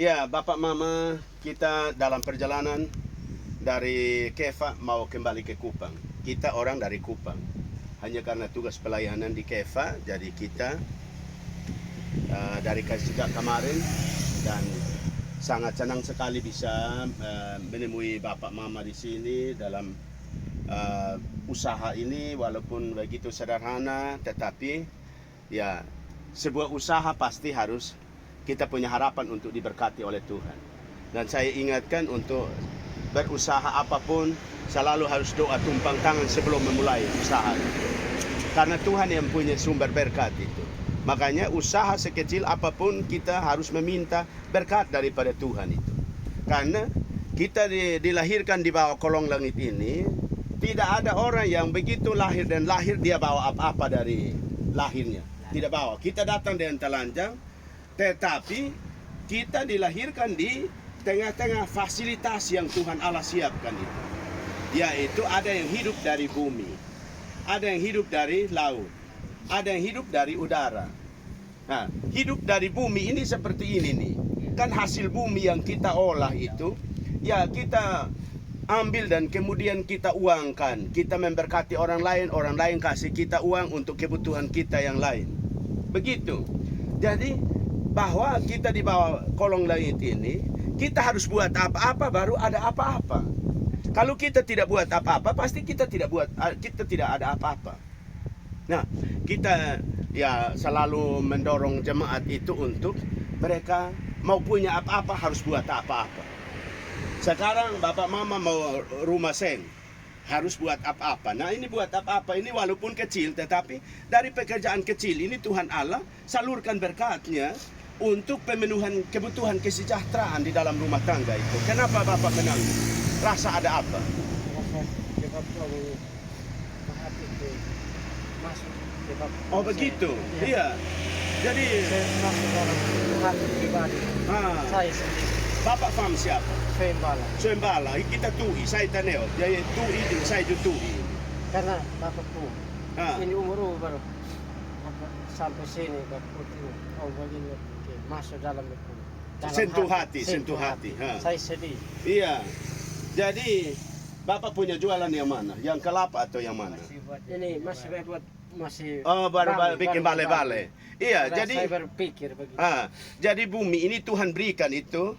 Ya, Bapak Mama, kita dalam perjalanan dari Kefa mau kembali ke Kupang. Kita orang dari Kupang. Hanya karena tugas pelayanan di Kefa, jadi kita dari sejak kemarin dan sangat senang sekali bisa menemui Bapak Mama di sini dalam usaha ini, walaupun begitu sederhana, tetapi ya sebuah usaha pasti harus kita punya harapan untuk diberkati oleh Tuhan. Dan saya ingatkan untuk berusaha apapun selalu harus doa tumpang tangan sebelum memulai usaha. Karena Tuhan yang punya sumber berkat itu. Makanya usaha sekecil apapun kita harus meminta berkat daripada Tuhan itu. Karena kita dilahirkan di bawah kolong langit ini, tidak ada orang yang begitu lahir dan lahir dia bawa apa-apa dari lahirnya. Tidak bawa. Kita datang dengan telanjang, tetapi kita dilahirkan di tengah-tengah fasilitas yang Tuhan Allah siapkan itu. Yaitu ada yang hidup dari bumi, ada yang hidup dari laut, ada yang hidup dari udara. Nah, hidup dari bumi ini seperti ini nih. Kan hasil bumi yang kita olah itu, ya kita ambil dan kemudian kita uangkan. Kita memberkati orang lain kasih kita uang untuk kebutuhan kita yang lain. Begitu. Jadi bahwa kita di bawah kolong langit ini, kita harus buat apa-apa baru ada apa-apa. Kalau kita tidak buat apa-apa, pasti kita tidak ada apa-apa. Nah, kita ya selalu mendorong jemaat itu untuk mereka mau punya apa-apa harus buat apa-apa. Sekarang Bapak Mama mau rumah seng, harus buat apa-apa. Nah, ini buat apa-apa, ini walaupun kecil, tetapi dari pekerjaan kecil ini Tuhan Allah salurkan berkatnya untuk pemenuhan kebutuhan kesejahteraan di dalam rumah tangga itu. Kenapa Bapak menangis? Rasa ada apa? Oh begitu, iya. Jadi saya sendiri. Bapak faham siapa? Sembala, kita tui, saya taneo. Jadi tui, saya juga tui. Karena bapakku, ini umur baru sampai sini bapakku, begini masuk dalam itu. Sentuh hati. Saya sedih. Iya. Jadi Bapak punya jualan yang mana? Yang kelapa atau yang mana? Ini masih. Oh, baru bikin bale-bale. Iya, jadi saya berpikir begitu. Jadi bumi ini Tuhan berikan itu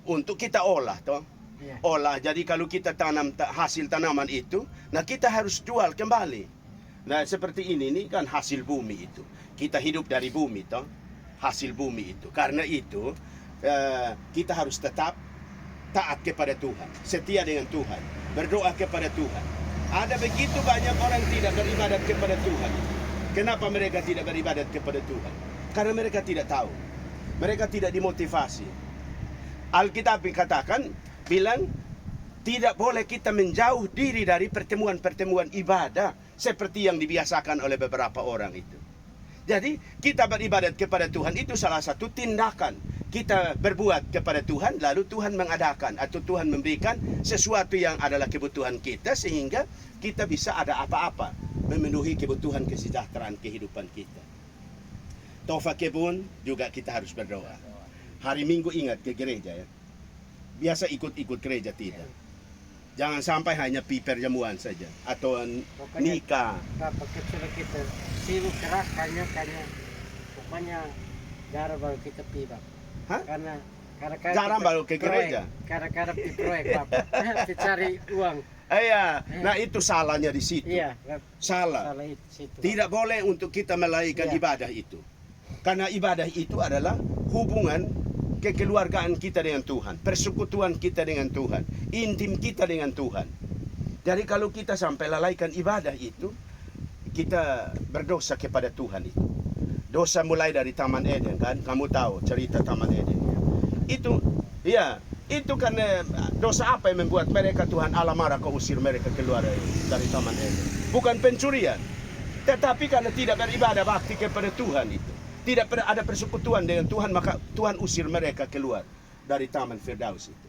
untuk kita olah, toh. Iya. Olah. Jadi kalau kita tanam hasil tanaman itu, nah kita harus jual kembali. Nah, seperti ini kan hasil bumi itu. Kita hidup dari bumi, toh. Hasil bumi itu. Karena itu kita harus tetap taat kepada Tuhan, setia dengan Tuhan, berdoa kepada Tuhan. Ada begitu banyak orang tidak beribadat kepada Tuhan. Kenapa mereka tidak beribadat kepada Tuhan? Karena mereka tidak tahu. Mereka tidak dimotivasi. Alkitab katakan, bilang, tidak boleh kita menjauh diri dari pertemuan-pertemuan ibadah seperti yang dibiasakan oleh beberapa orang itu. Jadi kita beribadat kepada Tuhan itu salah satu tindakan. Kita berbuat kepada Tuhan, lalu Tuhan mengadakan atau Tuhan memberikan sesuatu yang adalah kebutuhan kita sehingga kita bisa ada apa-apa memenuhi kebutuhan kesejahteraan kehidupan kita. Tofa kebun juga kita harus berdoa. Hari Minggu ingat ke gereja ya. Biasa ikut-ikut gereja tidak. Jangan sampai hanya piper jamuan saja atau nikah. Bapak kecil kita sibuk keras kayaknya pokoknya jarang baru kita pibak. Hah? Karena Jarang baru ke gereja. Karena di proyek Bapak. Dicari uang. Iya, nah itu salahnya di situ. Iya, Salah. itu situ. Tidak boleh untuk kita melalaikan ibadah itu. Karena ibadah itu adalah hubungan kekeluargaan kita dengan Tuhan, persekutuan kita dengan Tuhan, intim kita dengan Tuhan. Jadi kalau kita sampai lalaikan ibadah itu, kita berdosa kepada Tuhan itu. Dosa mulai dari Taman Eden kan, kamu tahu cerita Taman Eden. Itu, ya, itu karena dosa apa yang membuat mereka Tuhan Allah marah kau usir mereka keluar dari Taman Eden. Bukan pencurian, tetapi karena tidak beribadah bakti kepada Tuhan itu. Tidak ada persekutuan dengan Tuhan, maka Tuhan usir mereka keluar dari Taman Firdaus itu.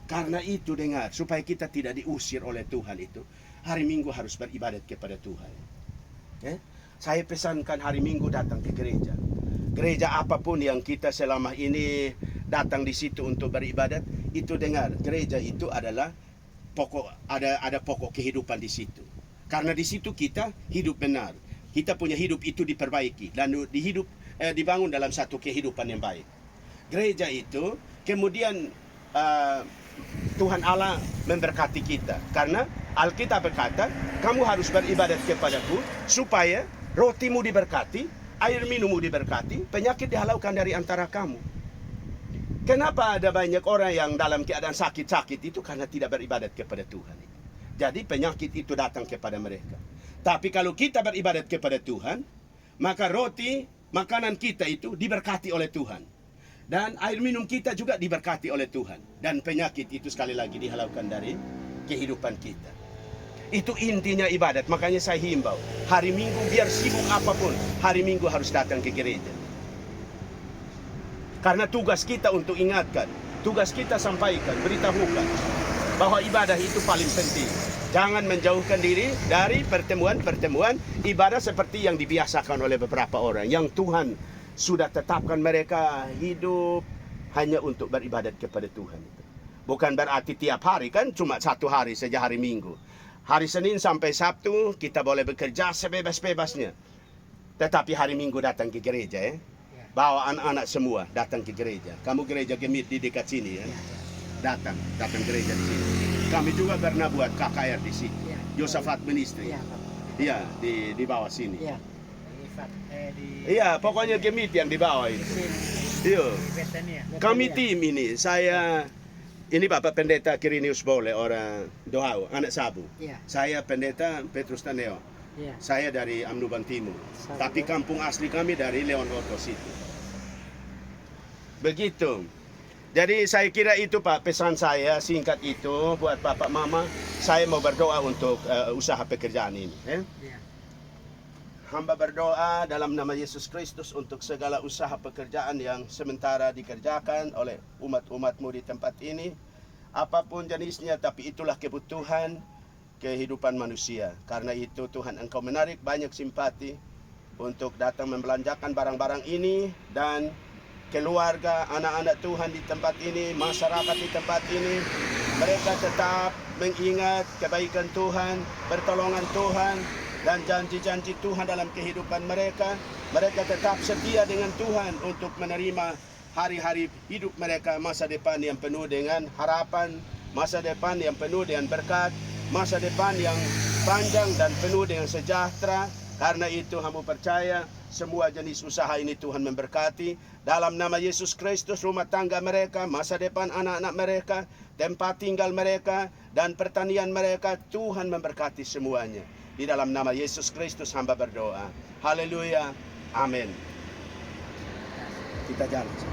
Karena itu dengar, supaya kita tidak diusir oleh Tuhan itu, hari Minggu harus beribadat kepada Tuhan. Saya pesankan hari Minggu datang ke gereja. Gereja apapun yang kita selama ini datang di situ untuk beribadat, itu dengar, gereja itu adalah ada pokok kehidupan di situ. Karena di situ kita hidup benar. Kita punya hidup itu diperbaiki dan dibangun dalam satu kehidupan yang baik. Gereja itu kemudian Tuhan Allah memberkati kita. Karena Alkitab berkata, kamu harus beribadat kepadaku supaya rotimu diberkati, air minummu diberkati, penyakit dihalaukan dari antara kamu. Kenapa ada banyak orang yang dalam keadaan sakit-sakit itu? Karena tidak beribadat kepada Tuhan. Jadi penyakit itu datang kepada mereka. Tapi kalau kita beribadat kepada Tuhan, maka roti, makanan kita itu diberkati oleh Tuhan. Dan air minum kita juga diberkati oleh Tuhan. Dan penyakit itu sekali lagi dihalaukan dari kehidupan kita. Itu intinya ibadat. Makanya saya himbau, hari Minggu biar sibuk apapun, hari Minggu harus datang ke gereja. Karena tugas kita untuk ingatkan, tugas kita sampaikan, beritahukan bahwa ibadah itu paling penting. Jangan menjauhkan diri dari pertemuan-pertemuan ibadah seperti yang dibiasakan oleh beberapa orang. Yang Tuhan sudah tetapkan mereka hidup hanya untuk beribadat kepada Tuhan. Bukan berarti tiap hari, kan cuma satu hari saja, hari Minggu. Hari Senin sampai Sabtu kita boleh bekerja sebebas-bebasnya. Tetapi hari Minggu datang ke gereja ya. Bawa anak-anak semua datang ke gereja. Kamu gereja Gemit di dekat sini ya. Datang gereja di sini. Kami juga pernah buat KKR di sini. Yosafat Ministry. Iya, di bawah sini. Iya, pokoknya Gemit yang di bawah itu. Iya. Kami tim ini, ini Bapak Pendeta Kirinius Bole, orang Dohau, anak Sabu. Saya Pendeta Petrus Taneo. Saya dari Amnuban Timur. Tapi kampung asli kami dari Leon Oto situ. Begitu. Jadi saya kira itu Pak, pesan saya singkat itu buat Bapak Mama. Saya mau berdoa untuk usaha pekerjaan ini. Hamba berdoa dalam nama Yesus Kristus untuk segala usaha pekerjaan yang sementara dikerjakan oleh umat-umatmu di tempat ini. Apapun jenisnya, tapi itulah kebutuhan kehidupan manusia. Karena itu Tuhan, Engkau menarik banyak simpati untuk datang membelanjakan barang-barang ini. Dan keluarga, anak-anak Tuhan di tempat ini, masyarakat di tempat ini, mereka tetap mengingat kebaikan Tuhan, pertolongan Tuhan, dan janji-janji Tuhan dalam kehidupan mereka. Mereka tetap setia dengan Tuhan untuk menerima hari-hari hidup mereka, masa depan yang penuh dengan harapan, masa depan yang penuh dengan berkat, masa depan yang panjang dan penuh dengan sejahtera. Karena itu hamba percaya semua jenis usaha ini Tuhan memberkati. Dalam nama Yesus Kristus, rumah tangga mereka, masa depan anak-anak mereka, tempat tinggal mereka, dan pertanian mereka, Tuhan memberkati semuanya. Di dalam nama Yesus Kristus hamba berdoa. Haleluya. Amin. Kita jalan.